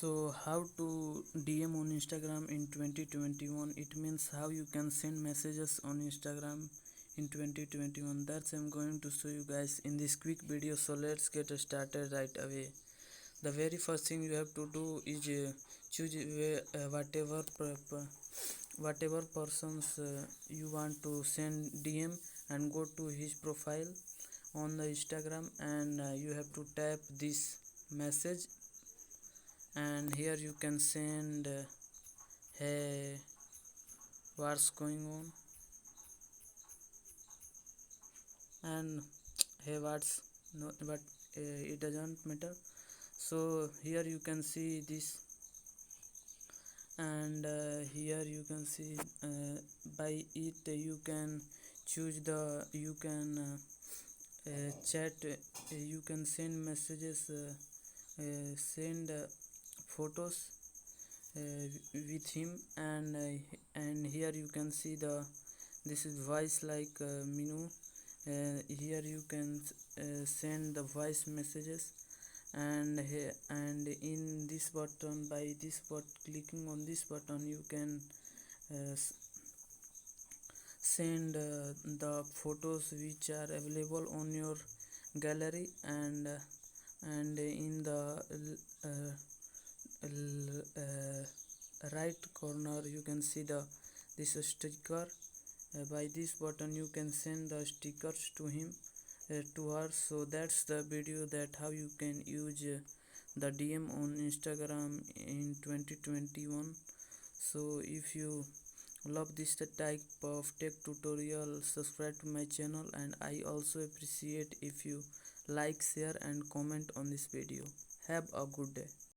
So how to DM on Instagram in 2021? It means how you can send messages on Instagram in 2021. That's I'm going to show you guys in this quick video. So let's get started right away. The very first thing you have to do is choose whatever persons you want to send DM, and go to his profile on the Instagram, and you have to tap this message, and here you can send hey, what's going on, and hey, what's no, but it doesn't matter. So here you can see this, and here you can see by it you can choose the you can chat, you can send messages, send photos with him, and here you can see this is voice like menu. Here you can send the voice messages, and in this button, by this clicking on this button, you can uh, send the photos which are available on your gallery, and in the uh, right corner you can see this sticker. By this button you can send the stickers to him, to her. So that's the video that how you can use the DM on Instagram in 2021. So if you love this type of tech tutorial, subscribe to my channel, and I also appreciate if you like, share and comment on this video. Have a good day.